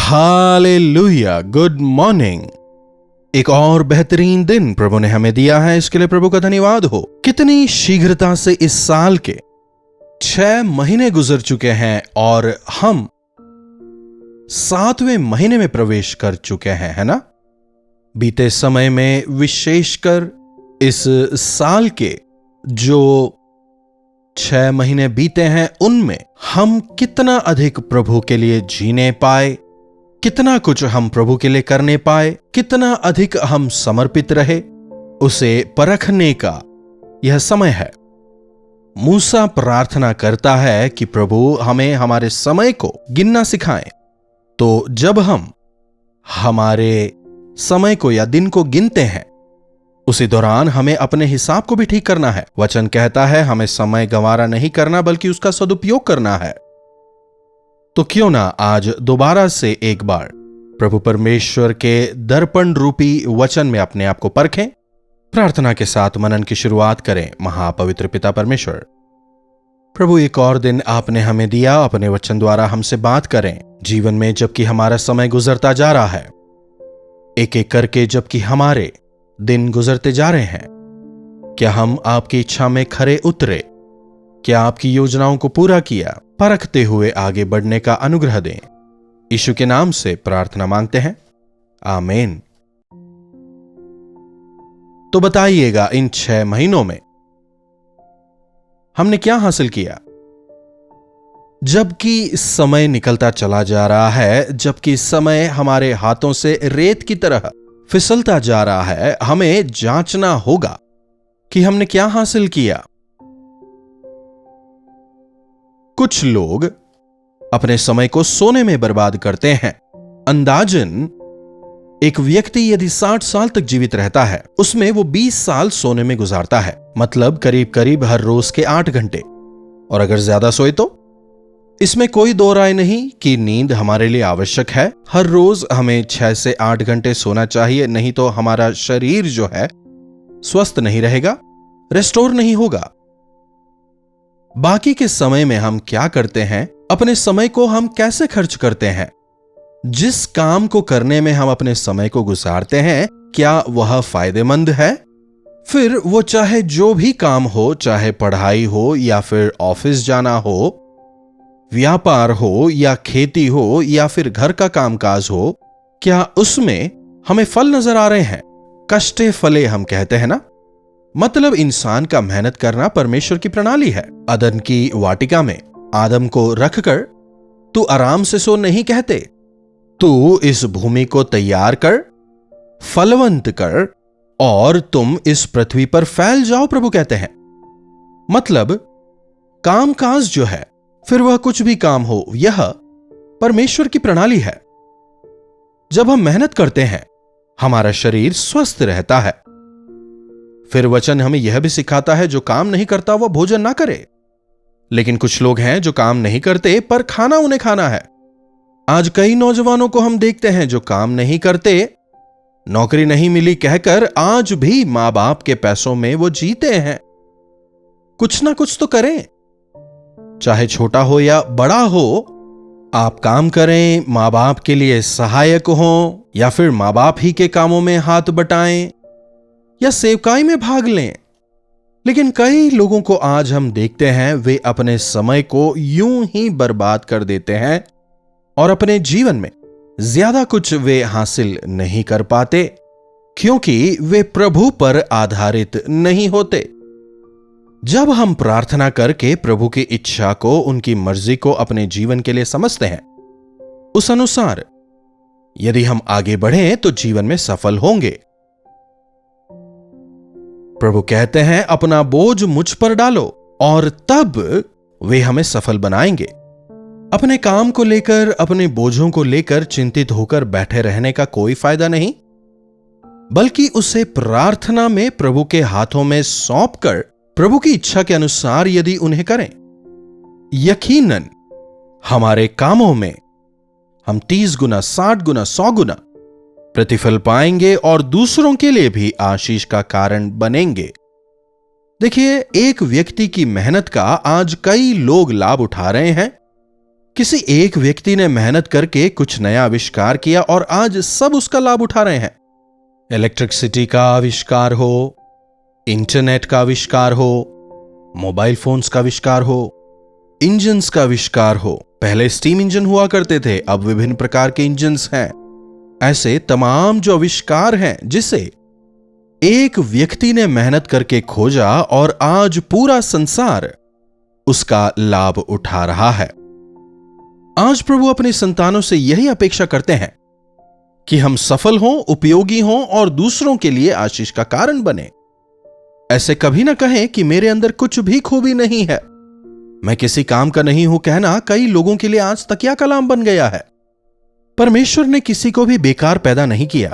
Hallelujah, good morning. एक और बेहतरीन दिन प्रभु ने हमें दिया है, इसके लिए प्रभु का धन्यवाद हो। कितनी शीघ्रता से इस साल के 6 महीने गुजर चुके हैं और हम 7वें महीने में प्रवेश कर चुके हैं, है ना। बीते समय में, विशेषकर इस साल के जो 6 महीने बीते हैं, उनमें हम कितना अधिक प्रभु के लिए जीने पाए, कितना कुछ हम प्रभु के लिए करने पाए, कितना अधिक हम समर्पित रहे, उसे परखने का यह समय है। मूसा प्रार्थना करता है कि प्रभु हमें हमारे समय को गिनना सिखाएं। तो जब हम हमारे समय को या दिन को गिनते हैं, उसी दौरान हमें अपने हिसाब को भी ठीक करना है। वचन कहता है हमें समय गंवारा नहीं करना बल्कि उसका सदुपयोग करना है। तो क्यों ना आज दोबारा से एक बार प्रभु परमेश्वर के दर्पण रूपी वचन में अपने आप को परखें। प्रार्थना के साथ मनन की शुरुआत करें। महापवित्र पिता परमेश्वर, प्रभु एक और दिन आपने हमें दिया, अपने वचन द्वारा हमसे बात करें। जीवन में जबकि हमारा समय गुजरता जा रहा है, एक एक करके जबकि हमारे दिन गुजरते जा रहे हैं, क्या हम आपकी इच्छा में खरे उतरे? क्या आपकी योजनाओं को पूरा किया? परखते हुए आगे बढ़ने का अनुग्रह दें। यीशु के नाम से प्रार्थना मांगते हैं, आमीन। तो बताइएगा, इन 6 महीनों में हमने क्या हासिल किया? जबकि समय निकलता चला जा रहा है, जबकि समय हमारे हाथों से रेत की तरह फिसलता जा रहा है, हमें जांचना होगा कि हमने क्या हासिल किया। कुछ लोग अपने समय को सोने में बर्बाद करते हैं। अंदाजन एक व्यक्ति यदि 60 साल तक जीवित रहता है, उसमें वो 20 साल सोने में गुजारता है, मतलब करीब करीब हर रोज के 8 घंटे। और अगर ज्यादा सोए तो? इसमें कोई दो राय नहीं कि नींद हमारे लिए आवश्यक है। हर रोज हमें 6 से 8 घंटे सोना चाहिए, नहीं तो हमारा शरीर जो है स्वस्थ नहीं रहेगा, रेस्टोर नहीं होगा। बाकी के समय में हम क्या करते हैं? अपने समय को हम कैसे खर्च करते हैं? जिस काम को करने में हम अपने समय को गुजारते हैं, क्या वह फायदेमंद है? फिर वो चाहे जो भी काम हो, चाहे पढ़ाई हो या फिर ऑफिस जाना हो, व्यापार हो या खेती हो या फिर घर का कामकाज हो, क्या उसमें हमें फल नजर आ रहे हैं? कष्टे फले हम कहते हैं ना, मतलब इंसान का मेहनत करना परमेश्वर की प्रणाली है। अदन की वाटिका में आदम को रखकर तू आराम से सो नहीं कहते, तू इस भूमि को तैयार कर, फलवंत कर और तुम इस पृथ्वी पर फैल जाओ, प्रभु कहते हैं। मतलब कामकाज जो है, फिर वह कुछ भी काम हो, यह परमेश्वर की प्रणाली है। जब हम मेहनत करते हैं, हमारा शरीर स्वस्थ रहता है। फिर वचन हमें यह भी सिखाता है, जो काम नहीं करता वह भोजन ना करे। लेकिन कुछ लोग हैं जो काम नहीं करते पर खाना उन्हें खाना है। आज कई नौजवानों को हम देखते हैं जो काम नहीं करते, नौकरी नहीं मिली कहकर आज भी मां बाप के पैसों में वो जीते हैं। कुछ ना कुछ तो करें, चाहे छोटा हो या बड़ा हो। आप काम करें, मां बाप के लिए सहायक हो, या फिर मां बाप ही के कामों में हाथ बटाएं या सेवकाई में भाग लें। लेकिन कई लोगों को आज हम देखते हैं, वे अपने समय को यूं ही बर्बाद कर देते हैं और अपने जीवन में ज्यादा कुछ वे हासिल नहीं कर पाते, क्योंकि वे प्रभु पर आधारित नहीं होते। जब हम प्रार्थना करके प्रभु की इच्छा को, उनकी मर्जी को अपने जीवन के लिए समझते हैं, उस अनुसार यदि हम आगे बढ़ें तो जीवन में सफल होंगे। प्रभु कहते हैं अपना बोझ मुझ पर डालो और तब वे हमें सफल बनाएंगे। अपने काम को लेकर, अपने बोझों को लेकर चिंतित होकर बैठे रहने का कोई फायदा नहीं, बल्कि उसे प्रार्थना में प्रभु के हाथों में सौंपकर प्रभु की इच्छा के अनुसार यदि उन्हें करें, यकीनन हमारे कामों में हम 30 गुना, 60 गुना, 100 गुना प्रतिफल पाएंगे और दूसरों के लिए भी आशीष का कारण बनेंगे। देखिए, एक व्यक्ति की मेहनत का आज कई लोग लाभ उठा रहे हैं, किसी एक व्यक्ति ने मेहनत करके कुछ नया आविष्कार किया और आज सब उसका लाभ उठा रहे हैं। इलेक्ट्रिसिटी का आविष्कार हो, इंटरनेट का आविष्कार हो, मोबाइल फोन्स का आविष्कार हो, इंजन्स का आविष्कार हो। पहले स्टीम इंजन हुआ करते थे, अब विभिन्न प्रकार के इंजन्स हैं। ऐसे तमाम जो आविष्कार हैं जिसे एक व्यक्ति ने मेहनत करके खोजा और आज पूरा संसार उसका लाभ उठा रहा है। आज प्रभु अपने संतानों से यही अपेक्षा करते हैं कि हम सफल हों, उपयोगी हों और दूसरों के लिए आशीष का कारण बने। ऐसे कभी ना कहें कि मेरे अंदर कुछ भी खूबी नहीं है, मैं किसी काम का नहीं हूं कहना कई लोगों के लिए आज तकिया कलाम बन गया है। परमेश्वर ने किसी को भी बेकार पैदा नहीं किया।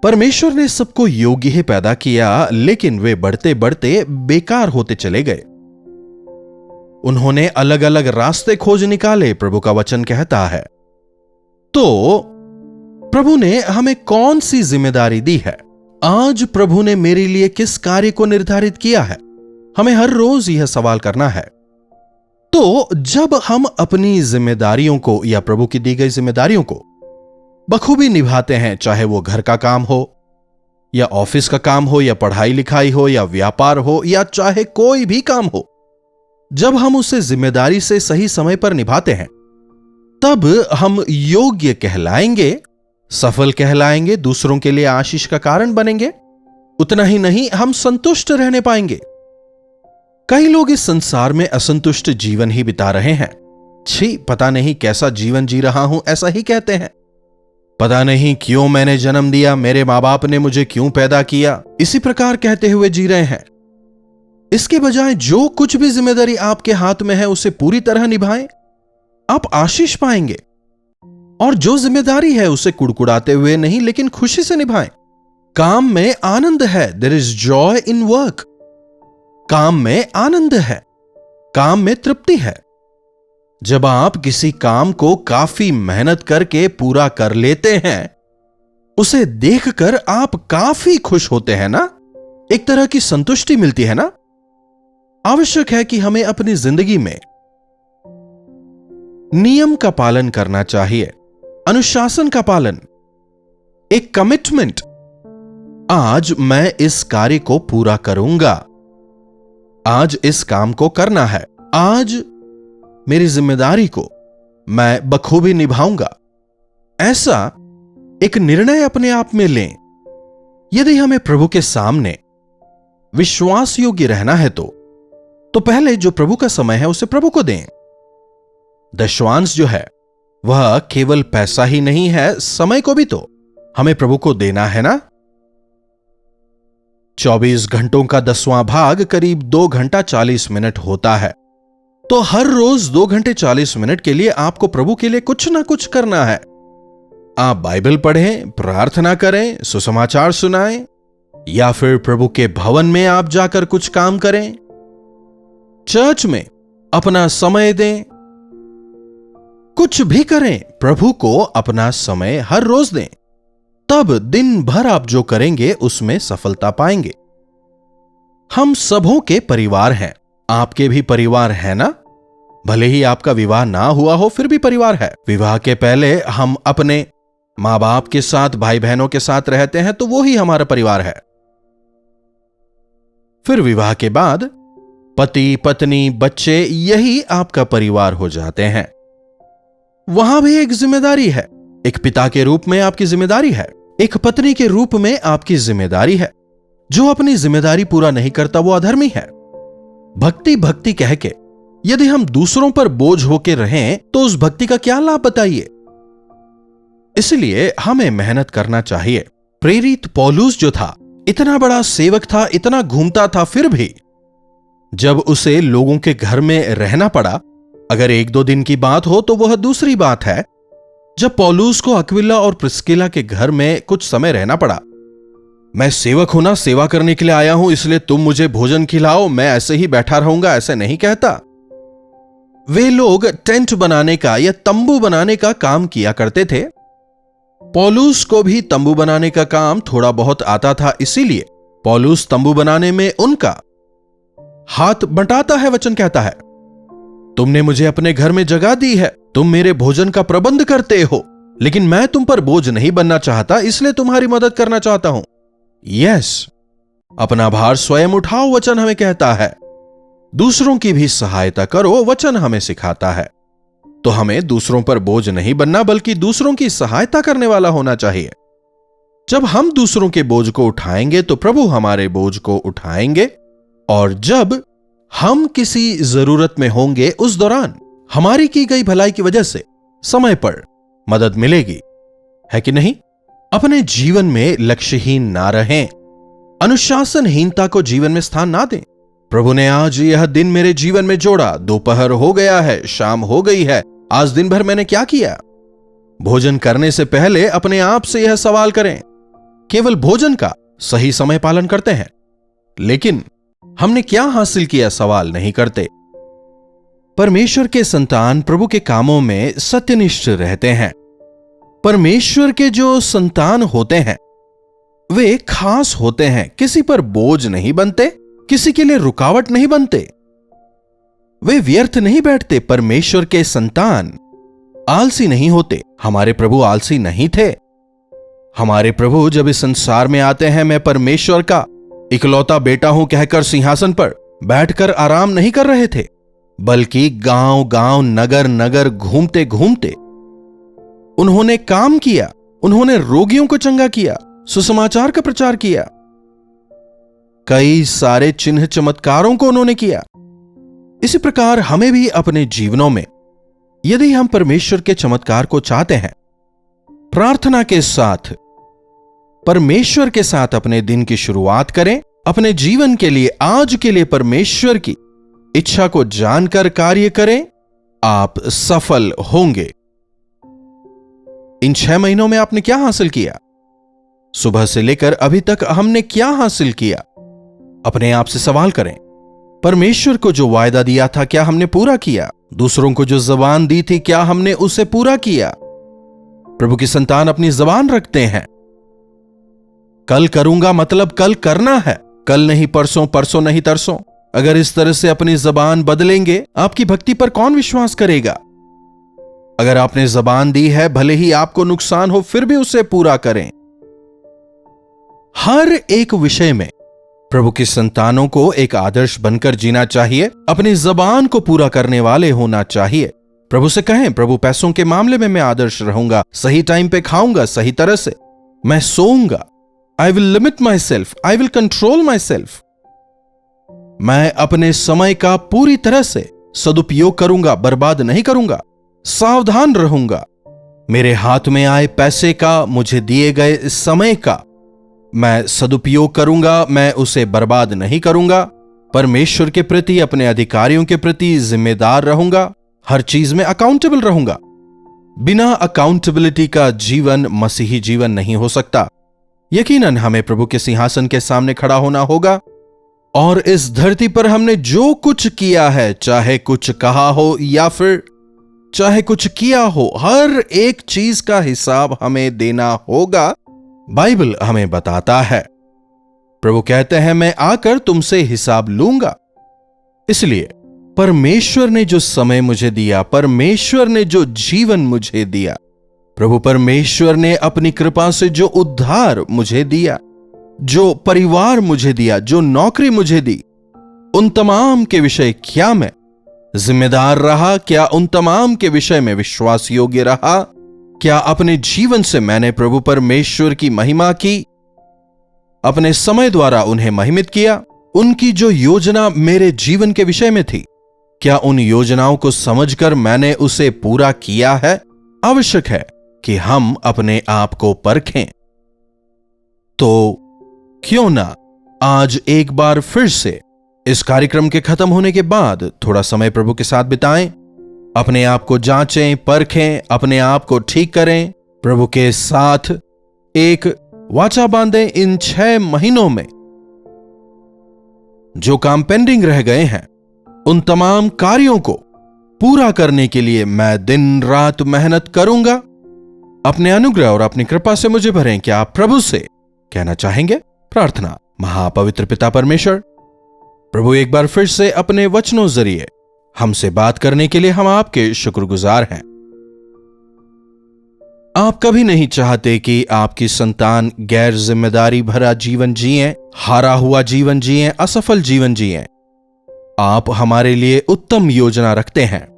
परमेश्वर ने सबको योग्य ही पैदा किया, लेकिन वे बढ़ते बढ़ते बेकार होते चले गए। उन्होंने अलग अलग रास्ते खोज निकाले, प्रभु का वचन कहता है। तो प्रभु ने हमें कौन सी जिम्मेदारी दी है? आज प्रभु ने मेरे लिए किस कार्य को निर्धारित किया है? हमें हर रोज यह सवाल करना है। तो जब हम अपनी जिम्मेदारियों को या प्रभु की दी गई जिम्मेदारियों को बखूबी निभाते हैं, चाहे वो घर का काम हो या ऑफिस का काम हो या पढ़ाई लिखाई हो या व्यापार हो या चाहे कोई भी काम हो, जब हम उसे जिम्मेदारी से सही समय पर निभाते हैं, तब हम योग्य कहलाएंगे, सफल कहलाएंगे, दूसरों के लिए आशीष का कारण बनेंगे। उतना ही नहीं, हम संतुष्ट रहने पाएंगे। कई लोग इस संसार में असंतुष्ट जीवन ही बिता रहे हैं। छी, पता नहीं कैसा जीवन जी रहा हूं, ऐसा ही कहते हैं। पता नहीं क्यों मैंने जन्म दिया, मेरे मां बाप ने मुझे क्यों पैदा किया, इसी प्रकार कहते हुए जी रहे हैं। इसके बजाय जो कुछ भी जिम्मेदारी आपके हाथ में है उसे पूरी तरह निभाएं, आप आशीष पाएंगे। और जो जिम्मेदारी है उसे कुड़कुड़ाते हुए नहीं, लेकिन खुशी से निभाएं। काम में आनंद है, there is joy in work. काम में आनंद है, काम में तृप्ति है। जब आप किसी काम को काफी मेहनत करके पूरा कर लेते हैं, उसे देखकर आप काफी खुश होते हैं ना, एक तरह की संतुष्टि मिलती है ना। आवश्यक है कि हमें अपनी जिंदगी में नियम का पालन करना चाहिए, अनुशासन का पालन, एक कमिटमेंट। आज मैं इस कार्य को पूरा करूंगा, आज इस काम को करना है, आज मेरी जिम्मेदारी को मैं बखूबी निभाऊंगा। ऐसा एक निर्णय अपने आप में लें। यदि हमें प्रभु के सामने विश्वास योग्य रहना है तो पहले जो प्रभु का समय है उसे प्रभु को दें। दशवांश जो है वह केवल पैसा ही नहीं है, समय को भी तो हमें प्रभु को देना है ना। 24 घंटों का 10वां भाग करीब 2 घंटा 40 मिनट होता है। तो हर रोज 2 घंटे 40 मिनट के लिए आपको प्रभु के लिए कुछ ना कुछ करना है। आप बाइबल पढ़ें, प्रार्थना करें, सुसमाचार सुनाएं, या फिर प्रभु के भवन में आप जाकर कुछ काम करें, चर्च में अपना समय दें, कुछ भी करें, प्रभु को अपना समय हर रोज दें। तब दिन भर आप जो करेंगे उसमें सफलता पाएंगे। हम सबों के परिवार हैं, आपके भी परिवार है ना। भले ही आपका विवाह ना हुआ हो, फिर भी परिवार है। विवाह के पहले हम अपने मां बाप के साथ, भाई बहनों के साथ रहते हैं, तो वो ही हमारा परिवार है। फिर विवाह के बाद पति, पत्नी, बच्चे, यही आपका परिवार हो जाते हैं। वहां भी एक जिम्मेदारी है। एक पिता के रूप में आपकी जिम्मेदारी है, एक पत्नी के रूप में आपकी जिम्मेदारी है। जो अपनी जिम्मेदारी पूरा नहीं करता वो अधर्मी है। भक्ति भक्ति कह के यदि हम दूसरों पर बोझ होकर रहें तो उस भक्ति का क्या लाभ बताइए। इसलिए हमें मेहनत करना चाहिए। प्रेरित पौलुस जो था, इतना बड़ा सेवक था, इतना घूमता था, फिर भी जब उसे लोगों के घर में रहना पड़ा, अगर 1-2 दिन की बात हो तो वह दूसरी बात है। जब पौलुस को अक्विला और प्रिस्किला के घर में कुछ समय रहना पड़ा, मैं सेवक हूं ना, सेवा करने के लिए आया हूं, इसलिए तुम मुझे भोजन खिलाओ, मैं ऐसे ही बैठा रहूंगा, ऐसे नहीं कहता। वे लोग टेंट बनाने का या तंबू बनाने का काम किया करते थे। पौलुस को भी तंबू बनाने का काम थोड़ा बहुत आता था, इसीलिए पौलुस तंबू बनाने में उनका हाथ बंटाता है, वचन कहता है। तुमने मुझे अपने घर में जगह दी है, तुम मेरे भोजन का प्रबंध करते हो, लेकिन मैं तुम पर बोझ नहीं बनना चाहता, इसलिए तुम्हारी मदद करना चाहता हूं। यस, अपना भार स्वयं उठाओ, वचन हमें कहता है। दूसरों की भी सहायता करो, वचन हमें सिखाता है। तो हमें दूसरों पर बोझ नहीं बनना, बल्कि दूसरों की सहायता करने वाला होना चाहिए। जब हम दूसरों के बोझ को उठाएंगे तो प्रभु हमारे बोझ को उठाएंगे, और जब हम किसी जरूरत में होंगे उस दौरान हमारी की गई भलाई की वजह से समय पर मदद मिलेगी, है कि नहीं? अपने जीवन में लक्ष्यहीन ना रहें, अनुशासनहीनता को जीवन में स्थान ना दें। प्रभु ने आज यह दिन मेरे जीवन में जोड़ा, दोपहर हो गया है, शाम हो गई है, आज दिन भर मैंने क्या किया? भोजन करने से पहले अपने आप से यह सवाल करें। केवल भोजन का सही समय पालन करते हैं, लेकिन हमने क्या हासिल किया सवाल नहीं करते। परमेश्वर के संतान प्रभु के कामों में सत्यनिष्ठ रहते हैं। परमेश्वर के जो संतान होते हैं वे खास होते हैं, किसी पर बोझ नहीं बनते, किसी के लिए रुकावट नहीं बनते, वे व्यर्थ नहीं बैठते। परमेश्वर के संतान आलसी नहीं होते। हमारे प्रभु आलसी नहीं थे। हमारे प्रभु जब इस संसार में आते हैं, मैं परमेश्वर का इकलौता बेटा हूं कहकर सिंहासन पर बैठकर आराम नहीं कर रहे थे, बल्कि गांव गांव, नगर नगर घूमते घूमते उन्होंने काम किया। उन्होंने रोगियों को चंगा किया, सुसमाचार का प्रचार किया, कई सारे चिन्ह चमत्कारों को उन्होंने किया। इसी प्रकार हमें भी अपने जीवनों में, यदि हम परमेश्वर के चमत्कार को चाहते हैं, प्रार्थना के साथ, परमेश्वर के साथ अपने दिन की शुरुआत करें। अपने जीवन के लिए, आज के लिए परमेश्वर की इच्छा को जानकर कार्य करें, आप सफल होंगे। इन 6 महीनों में आपने क्या हासिल किया? सुबह से लेकर अभी तक हमने क्या हासिल किया? अपने आप से सवाल करें। परमेश्वर को जो वायदा दिया था, क्या हमने पूरा किया? दूसरों को जो जबान दी थी, क्या हमने उसे पूरा किया? प्रभु की संतान अपनी जबान रखते हैं। कल करूंगा मतलब कल करना है, कल नहीं परसों, परसों नहीं तरसों। अगर इस तरह से अपनी जबान बदलेंगे, आपकी भक्ति पर कौन विश्वास करेगा? अगर आपने जबान दी है, भले ही आपको नुकसान हो, फिर भी उसे पूरा करें। हर एक विषय में प्रभु की संतानों को एक आदर्श बनकर जीना चाहिए, अपनी जबान को पूरा करने वाले होना चाहिए। प्रभु से कहें, प्रभु पैसों के मामले में मैं आदर्श रहूंगा, सही टाइम पे खाऊंगा, सही तरह से मैं सोऊंगा। I will limit myself, I will control myself. मैं अपने समय का पूरी तरह से सदुपयोग करूंगा, बर्बाद नहीं करूंगा, सावधान रहूंगा। मेरे हाथ में आए पैसे का, मुझे दिए गए समय का मैं सदुपयोग करूंगा, मैं उसे बर्बाद नहीं करूंगा। परमेश्वर के प्रति, अपने अधिकारियों के प्रति जिम्मेदार रहूंगा, हर चीज में अकाउंटेबल रहूंगा। बिना अकाउंटेबिलिटी का जीवन मसीही जीवन नहीं हो सकता। यकीनन हमें प्रभु के सिंहासन के सामने खड़ा होना होगा, और इस धरती पर हमने जो कुछ किया है, चाहे कुछ कहा हो या फिर चाहे कुछ किया हो, हर एक चीज का हिसाब हमें देना होगा। बाइबल हमें बताता है, प्रभु कहते हैं, मैं आकर तुमसे हिसाब लूंगा। इसलिए परमेश्वर ने जो समय मुझे दिया, परमेश्वर ने जो जीवन मुझे दिया, प्रभु परमेश्वर ने अपनी कृपा से जो उद्धार मुझे दिया, जो परिवार मुझे दिया, जो नौकरी मुझे दी, उन तमाम के विषय क्या मैं जिम्मेदार रहा? क्या उन तमाम के विषय में विश्वास योग्य रहा? क्या अपने जीवन से मैंने प्रभु परमेश्वर की महिमा की? अपने समय द्वारा उन्हें महिमित किया? उनकी जो योजना मेरे जीवन के विषय में थी, क्या उन योजनाओं को समझकर मैंने उसे पूरा किया है? आवश्यक है कि हम अपने आप को परखें। तो क्यों ना आज एक बार फिर से इस कार्यक्रम के खत्म होने के बाद थोड़ा समय प्रभु के साथ बिताएं, अपने आप को जांचें, परखें, अपने आप को ठीक करें, प्रभु के साथ एक वाचा बांधें। इन 6 महीनों में जो काम पेंडिंग रह गए हैं, उन तमाम कार्यों को पूरा करने के लिए मैं दिन रात मेहनत करूंगा। अपने अनुग्रह और अपनी कृपा से मुझे भरें। क्या आप प्रभु से कहना चाहेंगे? प्रार्थना। महापवित्र पिता परमेश्वर, प्रभु एक बार फिर से अपने वचनों जरिए हमसे बात करने के लिए हम आपके शुक्रगुजार हैं। आप कभी नहीं चाहते कि आपकी संतान गैर जिम्मेदारी भरा जीवन जिए, हारा हुआ जीवन जिए, असफल जीवन जिए। आप हमारे लिए उत्तम योजना रखते हैं।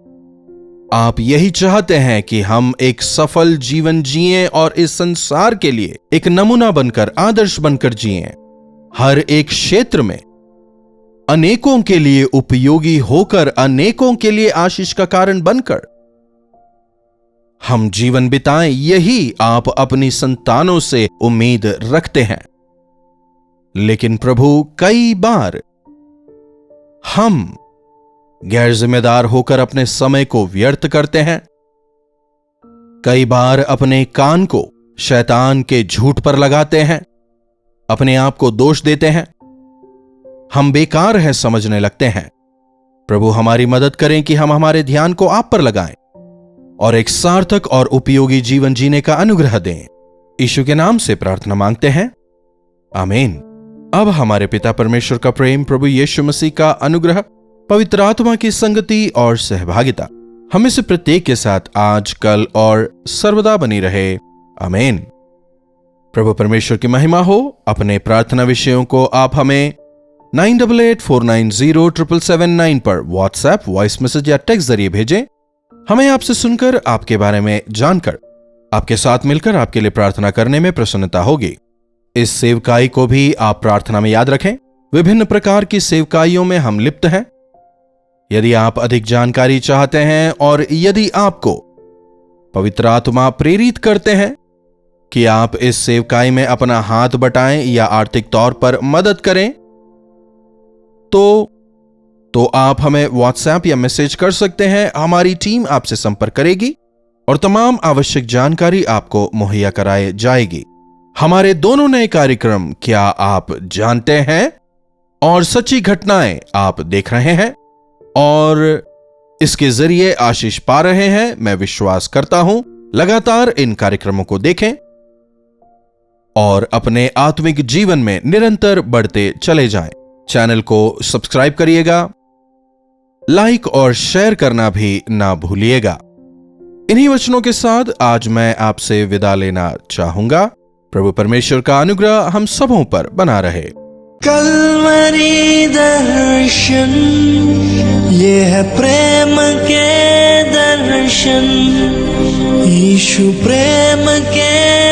आप यही चाहते हैं कि हम एक सफल जीवन जिएं और इस संसार के लिए एक नमूना बनकर, आदर्श बनकर जिएं। हर एक क्षेत्र में अनेकों के लिए उपयोगी होकर, अनेकों के लिए आशीष का कारण बनकर हम जीवन बिताएं, यही आप अपनी संतानों से उम्मीद रखते हैं। लेकिन प्रभु, कई बार हम गैर जिम्मेदार होकर अपने समय को व्यर्थ करते हैं। कई बार अपने कान को शैतान के झूठ पर लगाते हैं, अपने आप को दोष देते हैं। हम बेकार हैं समझने लगते हैं। प्रभु, हमारी मदद करें कि हम हमारे ध्यान को आप पर लगाएं और एक सार्थक और उपयोगी जीवन जीने का अनुग्रह दें। यीशु के नाम से प्रार्थना मांगते हैं, आमीन। अब हमारे पिता परमेश्वर का प्रेम, प्रभु यीशु मसीह का अनुग्रह, पवित्र आत्मा की संगति और सहभागिता हमें से प्रत्येक के साथ आज, कल और सर्वदा बनी रहे। आमीन। प्रभु परमेश्वर की महिमा हो। अपने प्रार्थना विषयों को आप हमें 9884907779 पर व्हाट्सएप, वॉइस मैसेज या टेक्स्ट जरिए भेजें। हमें आपसे सुनकर, आपके बारे में जानकर, आपके साथ मिलकर आपके लिए प्रार्थना करने में प्रसन्नता होगी। इस सेवकाई को भी आप प्रार्थना में याद रखें। विभिन्न प्रकार की सेवकाइयों में हम लिप्त हैं। यदि आप अधिक जानकारी चाहते हैं और यदि आपको पवित्र आत्मा प्रेरित करते हैं कि आप इस सेवकाई में अपना हाथ बटाएं या आर्थिक तौर पर मदद करें, तो आप हमें व्हाट्सएप या मैसेज कर सकते हैं। हमारी टीम आपसे संपर्क करेगी और तमाम आवश्यक जानकारी आपको मुहैया कराई जाएगी। हमारे दोनों नए कार्यक्रम क्या आप जानते हैं और सच्ची घटनाएं आप देख रहे हैं और इसके जरिए आशीष पा रहे हैं, मैं विश्वास करता हूं। लगातार इन कार्यक्रमों को देखें और अपने आत्मिक जीवन में निरंतर बढ़ते चले जाएं। चैनल को सब्सक्राइब करिएगा, लाइक और शेयर करना भी ना भूलिएगा। इन्हीं वचनों के साथ आज मैं आपसे विदा लेना चाहूंगा। प्रभु परमेश्वर का अनुग्रह हम सबों पर बना रहे। कल्वरी दर्शन, ये है प्रेम के दर्शन, यीशु प्रेम के